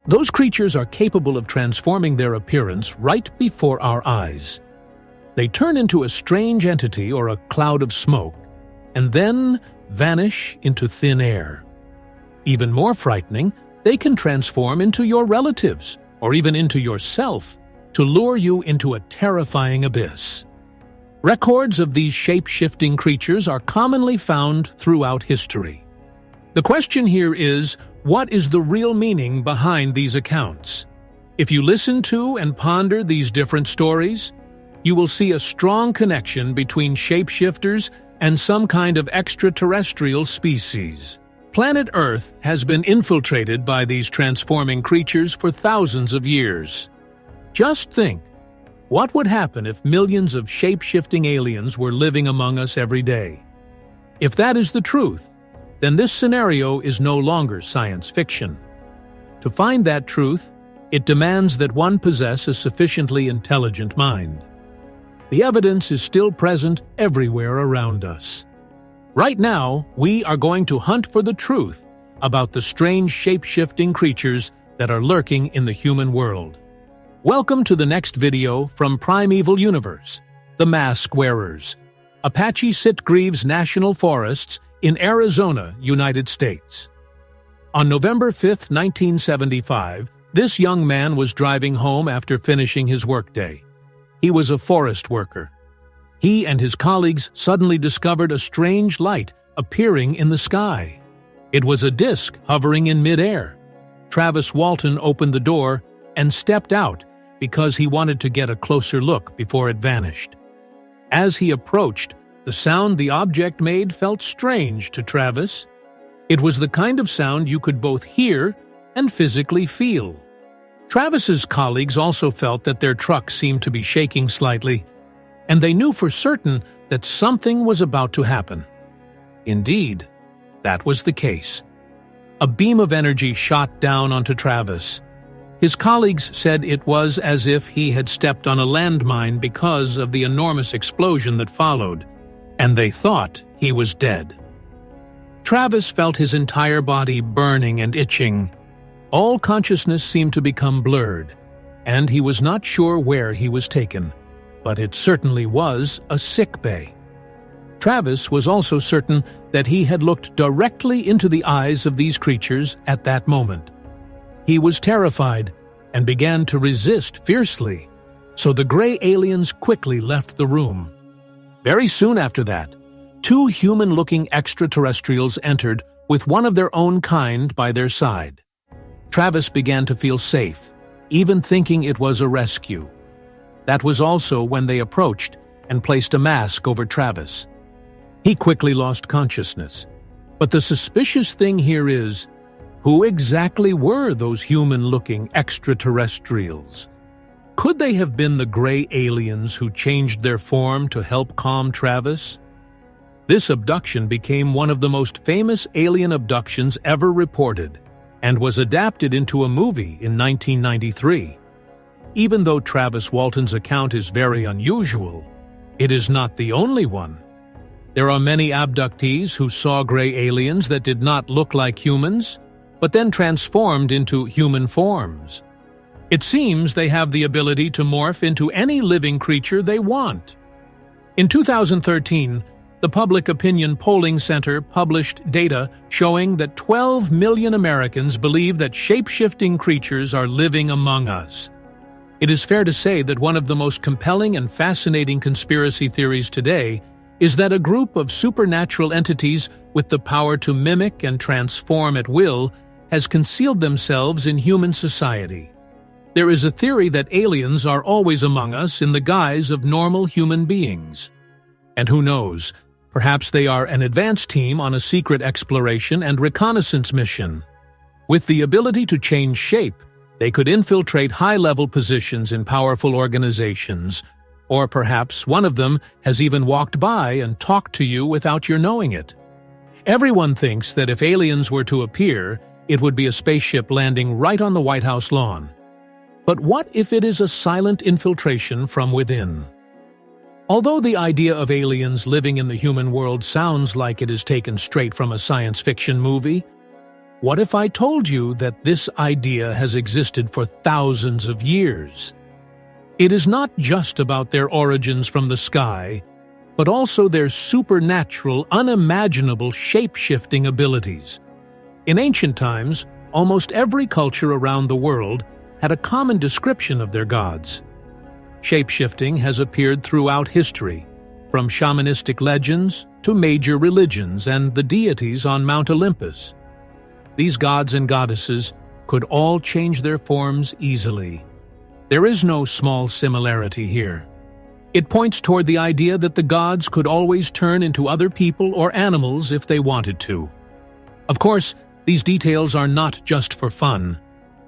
Those creatures are capable of transforming their appearance right before our eyes. They turn into a strange entity or a cloud of smoke, and then vanish into thin air. Even more frightening, they can transform into your relatives, or even into yourself, to lure you into a terrifying abyss. Records of these shape-shifting creatures are commonly found throughout history. The question here is, what is the real meaning behind these accounts? If you listen to and ponder these different stories, you will see a strong connection between shapeshifters and some kind of extraterrestrial species. Planet Earth has been infiltrated by these transforming creatures for thousands of years. Just think, what would happen if millions of shape-shifting aliens were living among us every day? If that is the truth, then this scenario is no longer science fiction. To find that truth, it demands that one possess a sufficiently intelligent mind. The evidence is still present everywhere around us. Right now, we are going to hunt for the truth about the strange shape-shifting creatures that are lurking in the human world. Welcome to the next video from Primeval Universe, The Mask Wearers, Apache Sitgreaves National Forests in Arizona, United States. On November 5, 1975, this young man was driving home after finishing his workday. He was a forest worker. He and his colleagues suddenly discovered a strange light appearing in the sky. It was a disk hovering in midair. Travis Walton opened the door and stepped out because he wanted to get a closer look before it vanished. As he approached, the sound the object made felt strange to Travis. It was the kind of sound you could both hear and physically feel. Travis's colleagues also felt that their truck seemed to be shaking slightly, and they knew for certain that something was about to happen. Indeed, that was the case. A beam of energy shot down onto Travis. His colleagues said it was as if he had stepped on a landmine because of the enormous explosion that followed, and they thought he was dead. Travis felt his entire body burning and itching. All consciousness seemed to become blurred, and he was not sure where he was taken, but it certainly was a sick bay. Travis was also certain that he had looked directly into the eyes of these creatures at that moment. He was terrified and began to resist fiercely, so the gray aliens quickly left the room. Very soon after that, two human-looking extraterrestrials entered with one of their own kind by their side. Travis began to feel safe, even thinking it was a rescue. That was also when they approached and placed a mask over Travis. He quickly lost consciousness. But the suspicious thing here is, who exactly were those human-looking extraterrestrials? Could they have been the gray aliens who changed their form to help calm Travis? This abduction became one of the most famous alien abductions ever reported and was adapted into a movie in 1993. Even though Travis Walton's account is very unusual, it is not the only one. There are many abductees who saw gray aliens that did not look like humans, but then transformed into human forms. It seems they have the ability to morph into any living creature they want. In 2013, the Public Opinion Polling Center published data showing that 12 million Americans believe that shape-shifting creatures are living among us. It is fair to say that one of the most compelling and fascinating conspiracy theories today is that a group of supernatural entities with the power to mimic and transform at will has concealed themselves in human society. There is a theory that aliens are always among us in the guise of normal human beings. And who knows, perhaps they are an advanced team on a secret exploration and reconnaissance mission. With the ability to change shape, they could infiltrate high-level positions in powerful organizations, or perhaps one of them has even walked by and talked to you without your knowing it. Everyone thinks that if aliens were to appear, it would be a spaceship landing right on the White House lawn. But what if it is a silent infiltration from within? Although the idea of aliens living in the human world sounds like it is taken straight from a science fiction movie, What if I told you that this idea has existed for thousands of years? It is not just about their origins from the sky, but also their supernatural, unimaginable shape-shifting abilities. In ancient times, almost every culture around the world had a common description of their gods. Shape-shifting has appeared throughout history, from shamanistic legends to major religions and the deities on Mount Olympus. These gods and goddesses could all change their forms easily. There is no small similarity here. It points toward the idea that the gods could always turn into other people or animals if they wanted to. Of course, these details are not just for fun.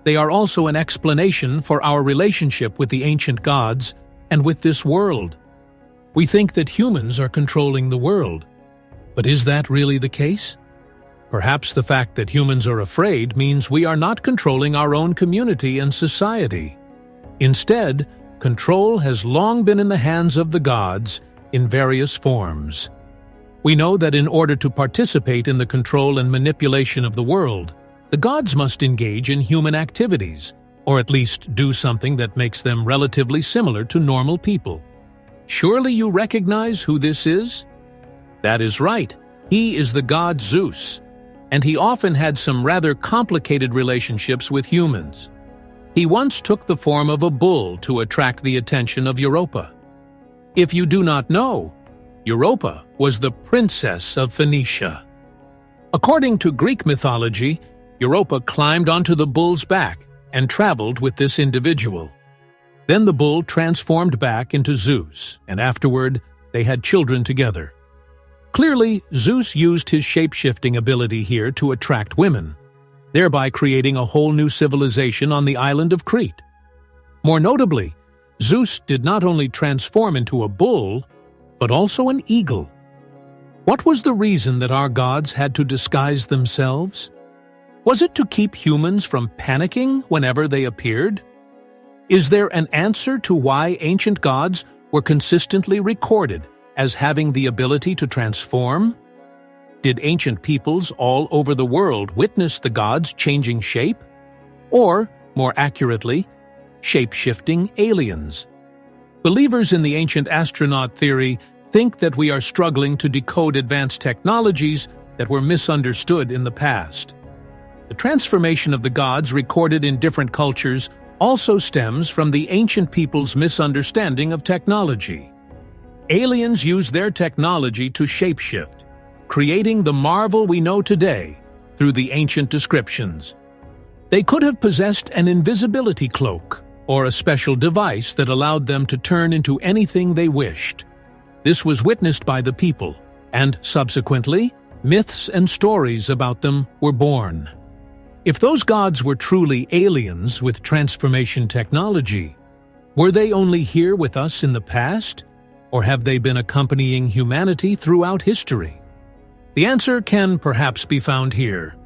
They are also an explanation for our relationship with the ancient gods and with this world. We think that humans are controlling the world. But is that really the case? Perhaps the fact that humans are afraid means we are not controlling our own community and society. Instead, control has long been in the hands of the gods in various forms. We know that in order to participate in the control and manipulation of the world, the gods must engage in human activities, or at least do something that makes them relatively similar to normal people. Surely you recognize who this is? That is right. He is the god Zeus, and he often had some rather complicated relationships with humans. He once took the form of a bull to attract the attention of Europa. If you do not know, Europa was the princess of Phoenicia. According to Greek mythology, Europa climbed onto the bull's back and traveled with this individual. Then the bull transformed back into Zeus, and afterward they had children together. Clearly, Zeus used his shape-shifting ability here to attract women, thereby creating a whole new civilization on the island of Crete. More notably, Zeus did not only transform into a bull, but also an eagle. What was the reason that our gods had to disguise themselves? Was it to keep humans from panicking whenever they appeared? Is there an answer to why ancient gods were consistently recorded as having the ability to transform? Did ancient peoples all over the world witness the gods changing shape? Or, more accurately, shape-shifting aliens? Believers in the ancient astronaut theory think that we are struggling to decode advanced technologies that were misunderstood in the past. The transformation of the gods recorded in different cultures also stems from the ancient people's misunderstanding of technology. Aliens used their technology to shapeshift, creating the marvel we know today through the ancient descriptions. They could have possessed an invisibility cloak or a special device that allowed them to turn into anything they wished. This was witnessed by the people, and subsequently, myths and stories about them were born. If those gods were truly aliens with transformation technology, were they only here with us in the past, or have they been accompanying humanity throughout history? The answer can perhaps be found here.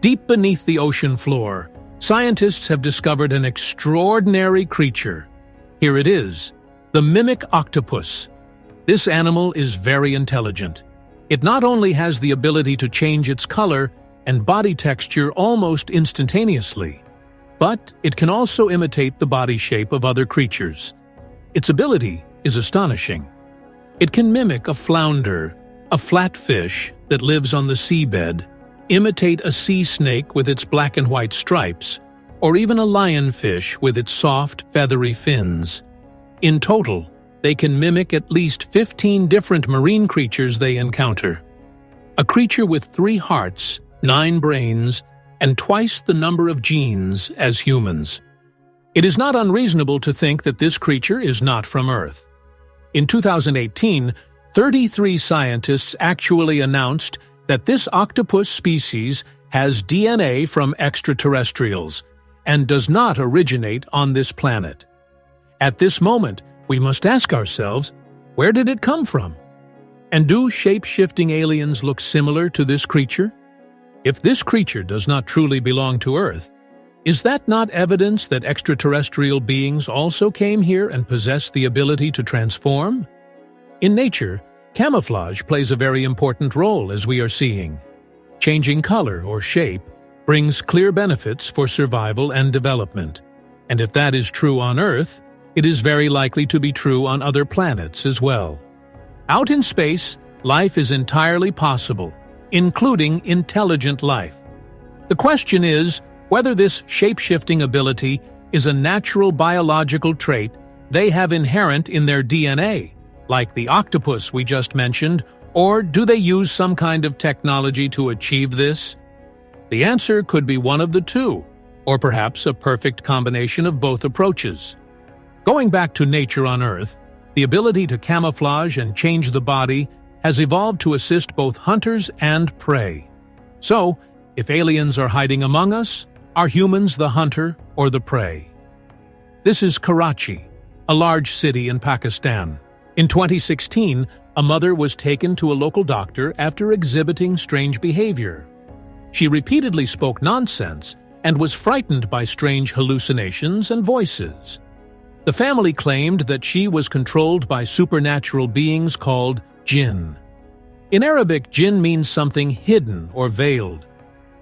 Deep beneath the ocean floor, scientists have discovered an extraordinary creature. Here it is, the mimic octopus. This animal is very intelligent. It not only has the ability to change its color and body texture almost instantaneously, but it can also imitate the body shape of other creatures. Its ability is astonishing. It can mimic a flounder, a flatfish that lives on the seabed, imitate a sea snake with its black and white stripes, or even a lionfish with its soft, feathery fins. In total, they can mimic at least 15 different marine creatures they encounter. A creature with 3 hearts, 9 brains, and twice the number of genes as humans. It is not unreasonable to think that this creature is not from Earth. In 2018, 33 scientists actually announced that this octopus species has DNA from extraterrestrials and does not originate on this planet. At this moment, we must ask ourselves, where did it come from? And do shape-shifting aliens look similar to this creature? If this creature does not truly belong to Earth, is that not evidence that extraterrestrial beings also came here and possess the ability to transform? In nature, camouflage plays a very important role, as we are seeing. Changing color or shape brings clear benefits for survival and development. And if that is true on Earth, it is very likely to be true on other planets as well. Out in space, life is entirely possible, including intelligent life. The question is whether this shape-shifting ability is a natural biological trait they have inherent in their DNA, like the octopus we just mentioned, or do they use some kind of technology to achieve this? The answer could be one of the two, or perhaps a perfect combination of both approaches. Going back to nature on Earth, the ability to camouflage and change the body has evolved to assist both hunters and prey. So, if aliens are hiding among us, are humans the hunter or the prey? This is Karachi, a large city in Pakistan. In 2016, a mother was taken to a local doctor after exhibiting strange behavior. She repeatedly spoke nonsense and was frightened by strange hallucinations and voices. The family claimed that she was controlled by supernatural beings called jinn. In Arabic, jinn means something hidden or veiled.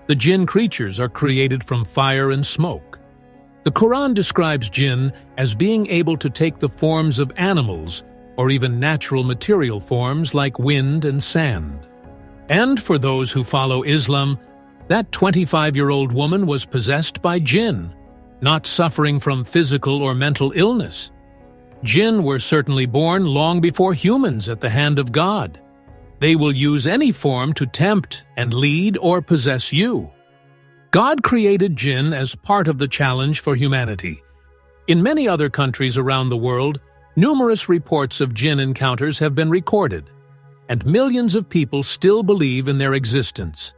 The jinn creatures are created from fire and smoke. The Quran describes jinn as being able to take the forms of animals or even natural material forms like wind and sand. And for those who follow Islam, that 25-year-old woman was possessed by jinn, not suffering from physical or mental illness. Jinn were certainly born long before humans at the hand of God. They will use any form to tempt and lead or possess you. God created jinn as part of the challenge for humanity. In many other countries around the world, numerous reports of jinn encounters have been recorded, and millions of people still believe in their existence.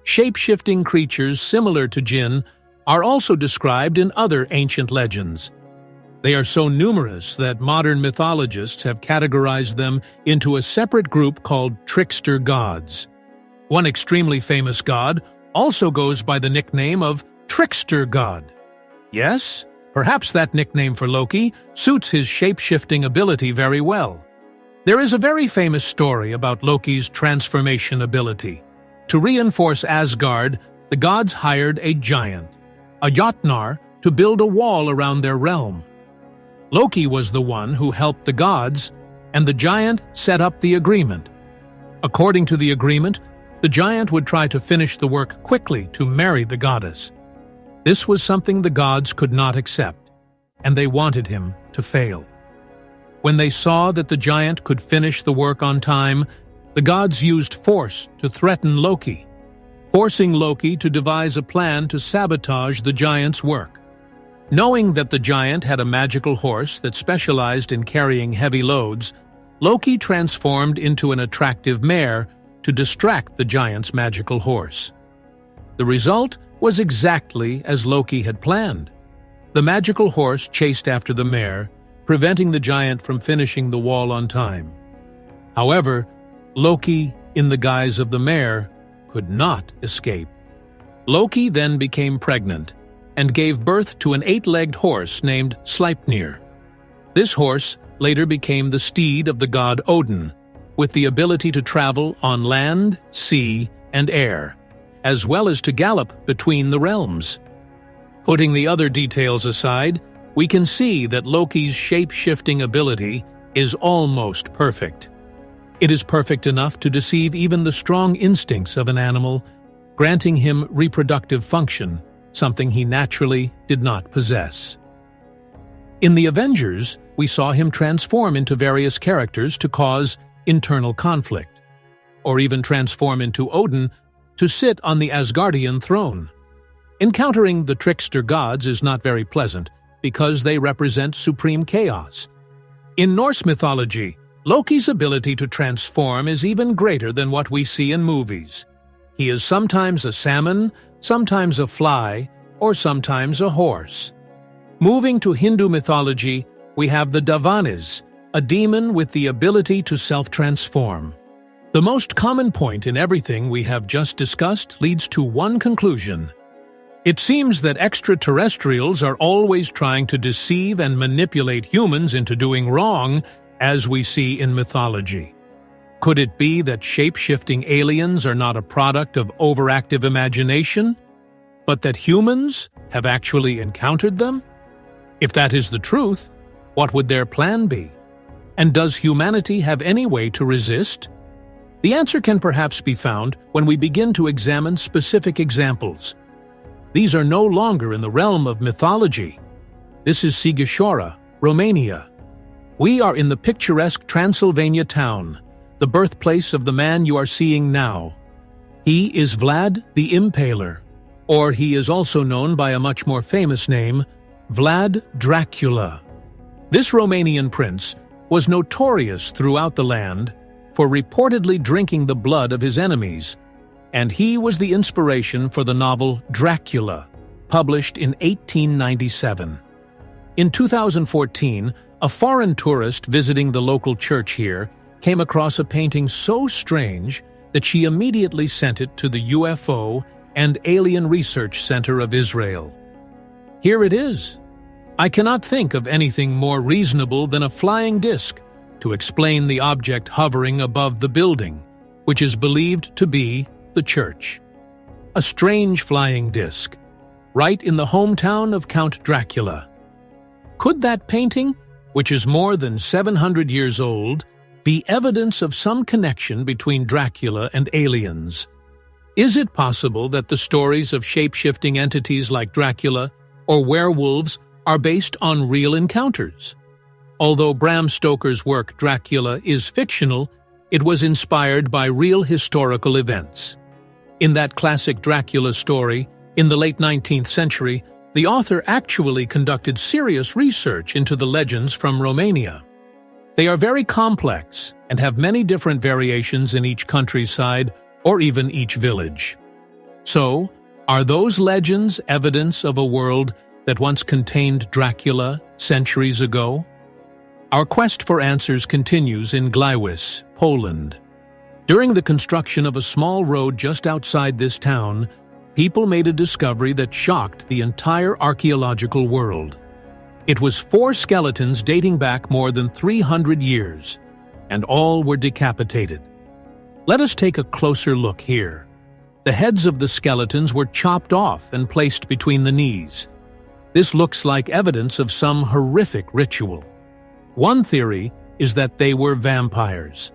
Shape-shifting creatures similar to jinn are also described in other ancient legends. They are so numerous that modern mythologists have categorized them into a separate group called trickster gods. One extremely famous god also goes by the nickname of trickster god. Yes, perhaps that nickname for Loki suits his shape-shifting ability very well. There is a very famous story about Loki's transformation ability. To reinforce Asgard, the gods hired a giant, a Jotnar, to build a wall around their realm. Loki was the one who helped the gods, and the giant set up the agreement. According to the agreement, the giant would try to finish the work quickly to marry the goddess. This was something the gods could not accept, and they wanted him to fail. When they saw that the giant could finish the work on time, the gods used force to threaten Loki, forcing Loki to devise a plan to sabotage the giant's work. Knowing that the giant had a magical horse that specialized in carrying heavy loads, Loki transformed into an attractive mare to distract the giant's magical horse. The result was exactly as Loki had planned. The magical horse chased after the mare, preventing the giant from finishing the wall on time. However, Loki, in the guise of the mare, could not escape. Loki then became pregnant and gave birth to an 8-legged horse named Sleipnir. This horse later became the steed of the god Odin, with the ability to travel on land, sea, and air, as well as to gallop between the realms. Putting the other details aside, we can see that Loki's shape-shifting ability is almost perfect. It is perfect enough to deceive even the strong instincts of an animal, granting him reproductive function, something he naturally did not possess. In the Avengers, we saw him transform into various characters to cause internal conflict, or even transform into Odin to sit on the Asgardian throne. Encountering the trickster gods is not very pleasant because they represent supreme chaos. In Norse mythology, Loki's ability to transform is even greater than what we see in movies. He is sometimes a salmon, sometimes a fly, or sometimes a horse. Moving to Hindu mythology, we have the Davanis, a demon with the ability to self-transform. The most common point in everything we have just discussed leads to one conclusion. It seems that extraterrestrials are always trying to deceive and manipulate humans into doing wrong, as we see in mythology. Could it be that shape-shifting aliens are not a product of overactive imagination, but that humans have actually encountered them? If that is the truth, what would their plan be? And does humanity have any way to resist? The answer can perhaps be found when we begin to examine specific examples. These are no longer in the realm of mythology. This is Sighișoara, Romania. We are in the picturesque Transylvania town, the birthplace of the man you are seeing now. He is Vlad the Impaler, or he is also known by a much more famous name, Vlad Dracula. This Romanian prince was notorious throughout the land for reportedly drinking the blood of his enemies, and he was the inspiration for the novel Dracula, published in 1897. In 2014, a foreign tourist visiting the local church here came across a painting so strange that she immediately sent it to the UFO and Alien Research Center of Israel. Here it is. I cannot think of anything more reasonable than a flying disc to explain the object hovering above the building, which is believed to be the church. A strange flying disc, right in the hometown of Count Dracula. Could that painting, which is more than 700 years old, be evidence of some connection between Dracula and aliens? Is it possible that the stories of shape-shifting entities like Dracula or werewolves are based on real encounters? Although Bram Stoker's work Dracula is fictional, it was inspired by real historical events. In that classic Dracula story, in the late 19th century, the author actually conducted serious research into the legends from Romania. They are very complex and have many different variations in each countryside or even each village. So, are those legends evidence of a world that once contained Dracula centuries ago? Our quest for answers continues in Gliwice, Poland. During the construction of a small road just outside this town, people made a discovery that shocked the entire archaeological world. It was 4 skeletons dating back more than 300 years, and all were decapitated. Let us take a closer look here. The heads of the skeletons were chopped off and placed between the knees. This looks like evidence of some horrific ritual. One theory is that they were vampires.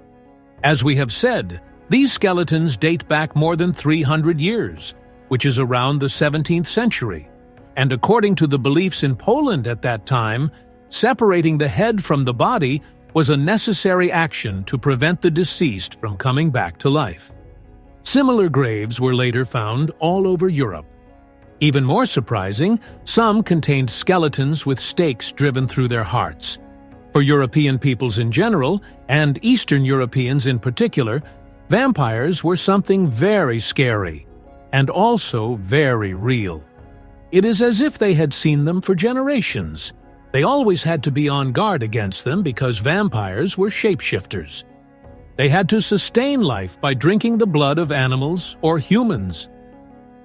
As we have said, these skeletons date back more than 300 years, which is around the 17th century. And according to the beliefs in Poland at that time, separating the head from the body was a necessary action to prevent the deceased from coming back to life. Similar graves were later found all over Europe. Even more surprising, some contained skeletons with stakes driven through their hearts. For European peoples in general, and Eastern Europeans in particular, vampires were something very scary, and also very real. It is as if they had seen them for generations. They always had to be on guard against them because vampires were shapeshifters. They had to sustain life by drinking the blood of animals or humans.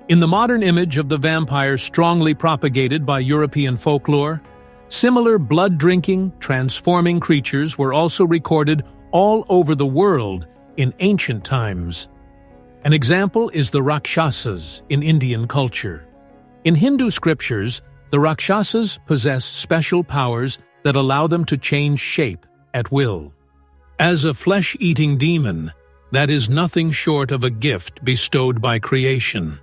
In the modern image of the vampire strongly propagated by European folklore, similar blood-drinking, transforming creatures were also recorded all over the world in ancient times. An example is the Rakshasas in Indian culture. In Hindu scriptures, the Rakshasas possess special powers that allow them to change shape at will. As a flesh-eating demon, that is nothing short of a gift bestowed by creation.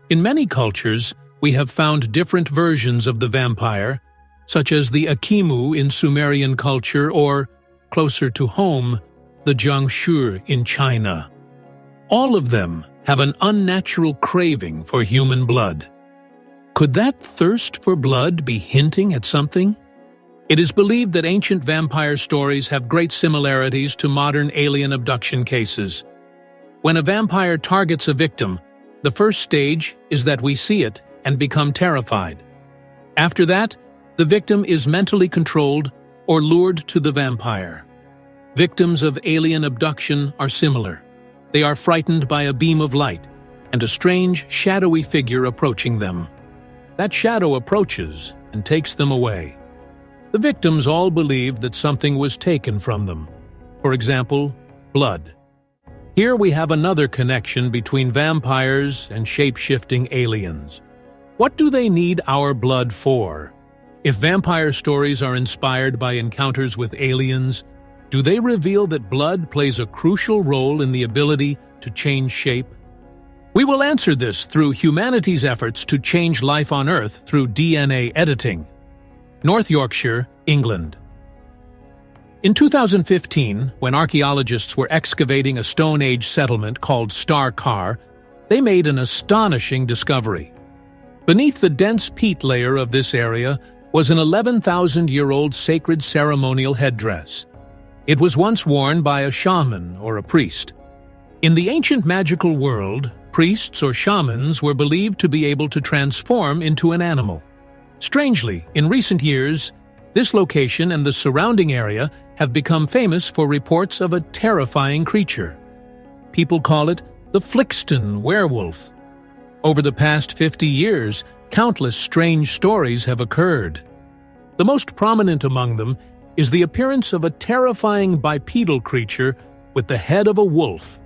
In many cultures, we have found different versions of the vampire, such as the Akimu in Sumerian culture or, closer to home, the Jiangsu in China. All of them have an unnatural craving for human blood. Could that thirst for blood be hinting at something? It is believed that ancient vampire stories have great similarities to modern alien abduction cases. When a vampire targets a victim, the first stage is that we see it and become terrified. After that, the victim is mentally controlled or lured to the vampire. Victims of alien abduction are similar. They are frightened by a beam of light and a strange, shadowy figure approaching them. That shadow approaches and takes them away. The victims all believed that something was taken from them. For example, blood. Here we have another connection between vampires and shape-shifting aliens. What do they need our blood for? If vampire stories are inspired by encounters with aliens, do they reveal that blood plays a crucial role in the ability to change shape? We will answer this through humanity's efforts to change life on Earth through DNA editing. North Yorkshire, England. In 2015, when archaeologists were excavating a Stone Age settlement called Star-Kar, they made an astonishing discovery. Beneath the dense peat layer of this area was an 11,000-year-old sacred ceremonial headdress. It was once worn by a shaman or a priest. In the ancient magical world, priests or shamans were believed to be able to transform into an animal. Strangely, in recent years, this location and the surrounding area have become famous for reports of a terrifying creature. People call it the Flixton werewolf. Over the past 50 years, countless strange stories have occurred. The most prominent among them is the appearance of a terrifying bipedal creature with the head of a wolf,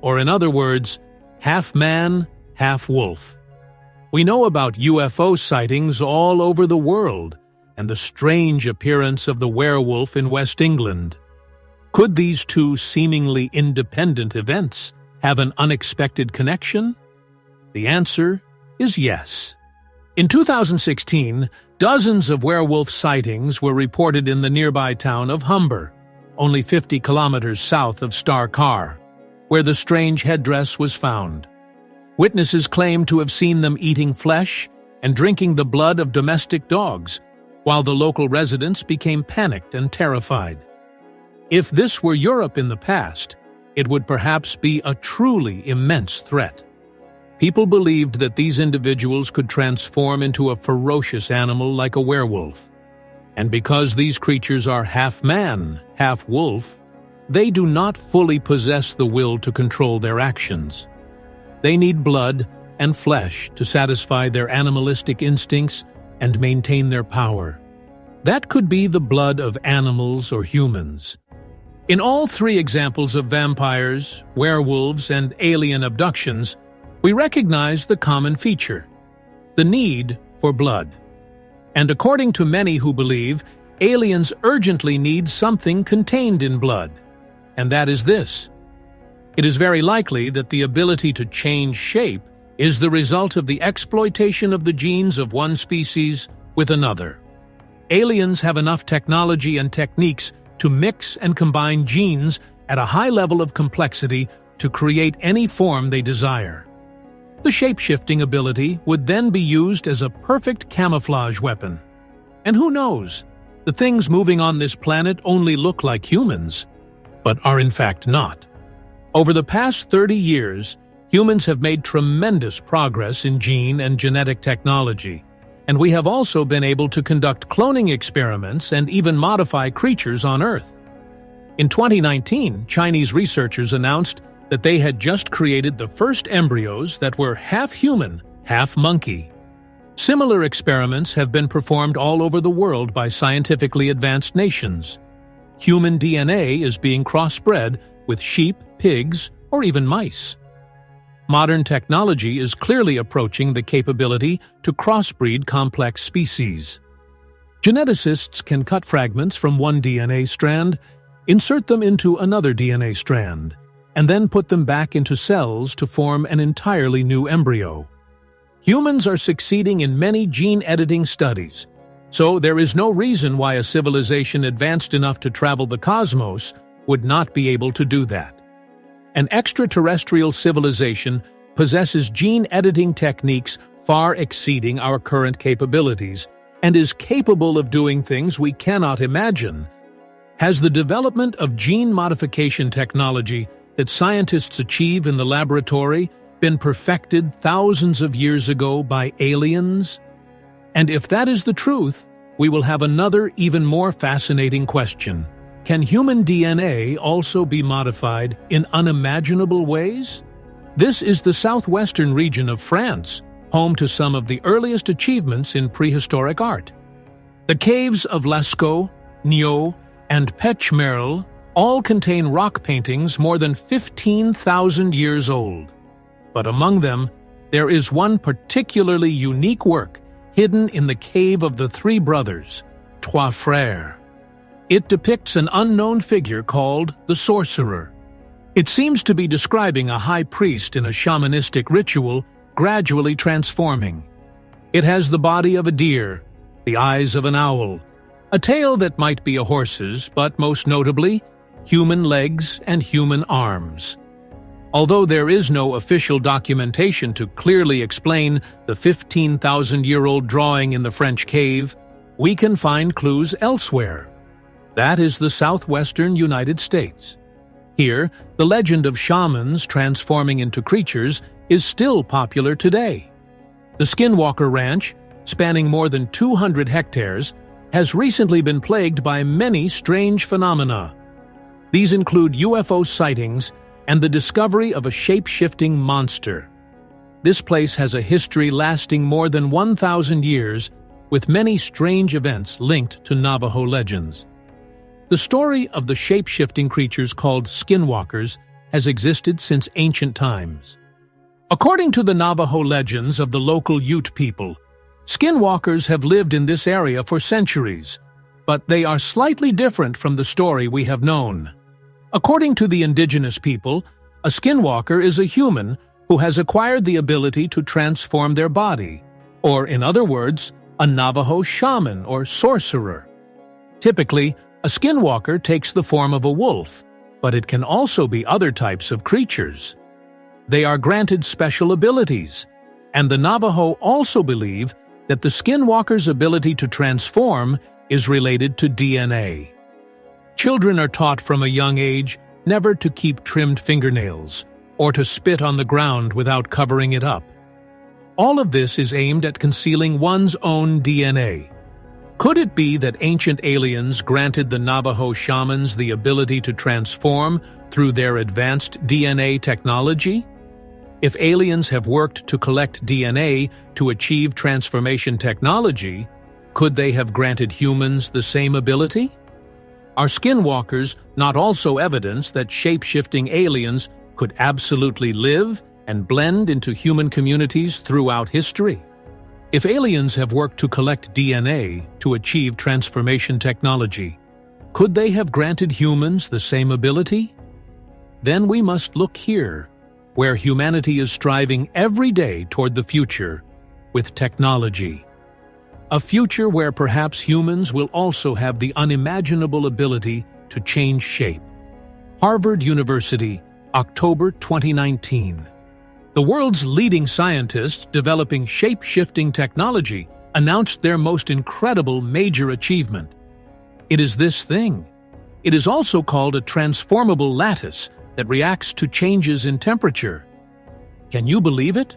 or in other words, half man, half wolf. We know about UFO sightings all over the world, and the strange appearance of the werewolf in West England. Could these two seemingly independent events have an unexpected connection? The answer is yes. In 2016, dozens of werewolf sightings were reported in the nearby town of Humber, only 50 kilometers south of Star-Kar, where the strange headdress was found. Witnesses claimed to have seen them eating flesh and drinking the blood of domestic dogs, while the local residents became panicked and terrified. If this were Europe in the past, it would perhaps be a truly immense threat. People believed that these individuals could transform into a ferocious animal like a werewolf. And because these creatures are half man, half wolf, they do not fully possess the will to control their actions. They need blood and flesh to satisfy their animalistic instincts and maintain their power. That could be the blood of animals or humans. In all three examples of vampires, werewolves, and alien abductions, we recognize the common feature: the need for blood. And according to many who believe, aliens urgently need something contained in blood, and that is this. It is very likely that the ability to change shape is the result of the exploitation of the genes of one species with another. Aliens have enough technology and techniques to mix and combine genes at a high level of complexity to create any form they desire. The shape-shifting ability would then be used as a perfect camouflage weapon. And who knows, the things moving on this planet only look like humans, but are in fact not. Over the past 30 years, humans have made tremendous progress in gene and genetic technology, and we have also been able to conduct cloning experiments and even modify creatures on Earth. In 2019, Chinese researchers announced that they had just created the first embryos that were half human, half monkey. Similar experiments have been performed all over the world by scientifically advanced nations. Human DNA is being crossbred with sheep, pigs, or even mice. Modern technology is clearly approaching the capability to crossbreed complex species. Geneticists can cut fragments from one DNA strand, insert them into another DNA strand, and then put them back into cells to form an entirely new embryo. Humans are succeeding in many gene editing studies, so there is no reason why a civilization advanced enough to travel the cosmos would not be able to do that. An extraterrestrial civilization possesses gene editing techniques far exceeding our current capabilities and is capable of doing things we cannot imagine. Has the development of gene modification technology that scientists achieve in the laboratory been perfected thousands of years ago by aliens? And if that is the truth, we will have another even more fascinating question. Can human DNA also be modified in unimaginable ways? This is the southwestern region of France, home to some of the earliest achievements in prehistoric art. The caves of Lascaux, Niaux, and Pechmerle, All contain rock paintings more than 15,000 years old. But among them, there is one particularly unique work hidden in the Cave of the Three Brothers, Trois Frères. It depicts an unknown figure called the Sorcerer. It seems to be describing a high priest in a shamanistic ritual gradually transforming. It has the body of a deer, the eyes of an owl, a tail that might be a horse's, but most notably, human legs and human arms. Although there is no official documentation to clearly explain the 15,000-year-old drawing in the French cave, we can find clues elsewhere. That is the southwestern United States. Here, the legend of shamans transforming into creatures is still popular today. The Skinwalker Ranch, spanning more than 200 hectares, has recently been plagued by many strange phenomena. These include UFO sightings and the discovery of a shape-shifting monster. This place has a history lasting more than 1,000 years, with many strange events linked to Navajo legends. The story of the shape-shifting creatures called Skinwalkers has existed since ancient times. According to the Navajo legends of the local Ute people, Skinwalkers have lived in this area for centuries, but they are slightly different from the story we have known. According to the indigenous people, a Skinwalker is a human who has acquired the ability to transform their body, or in other words, a Navajo shaman or sorcerer. Typically, a Skinwalker takes the form of a wolf, but it can also be other types of creatures. They are granted special abilities, and the Navajo also believe that the Skinwalker's ability to transform is related to DNA. Children are taught from a young age never to keep trimmed fingernails or to spit on the ground without covering it up. All of this is aimed at concealing one's own DNA. Could it be that ancient aliens granted the Navajo shamans the ability to transform through their advanced DNA technology? If aliens have worked to collect DNA to achieve transformation technology, could they have granted humans the same ability? Are Skinwalkers not also evidence that shape-shifting aliens could absolutely live and blend into human communities throughout history? If aliens have worked to collect DNA to achieve transformation technology, could they have granted humans the same ability? Then we must look here, where humanity is striving every day toward the future with technology. A future where perhaps humans will also have the unimaginable ability to change shape. Harvard University, October 2019. The world's leading scientists developing shape-shifting technology announced their most incredible major achievement. It is this thing. It is also called a transformable lattice that reacts to changes in temperature. Can you believe it?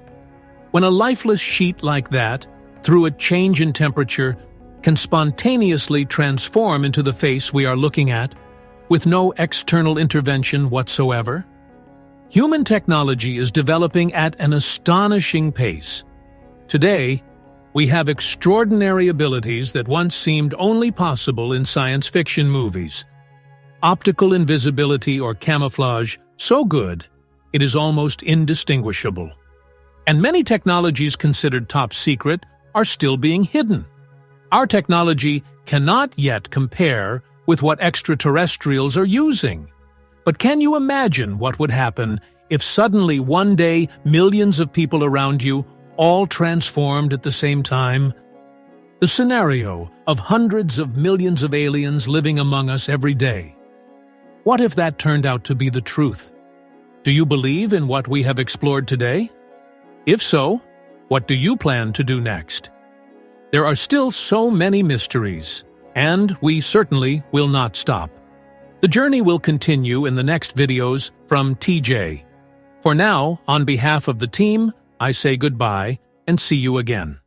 When a lifeless sheet like that, through a change in temperature, can spontaneously transform into the face we are looking at, with no external intervention whatsoever? Human technology is developing at an astonishing pace. Today, we have extraordinary abilities that once seemed only possible in science fiction movies. Optical invisibility or camouflage so good, it is almost indistinguishable. And many technologies considered top secret are still being hidden. Our technology cannot yet compare with what extraterrestrials are using. But can you imagine what would happen if suddenly one day millions of people around you all transformed at the same time? The scenario of hundreds of millions of aliens living among us every day. What if that turned out to be the truth? Do you believe in what we have explored today? If so, what do you plan to do next? There are still so many mysteries, and we certainly will not stop. The journey will continue in the next videos from TJ. For now, on behalf of the team, I say goodbye and see you again.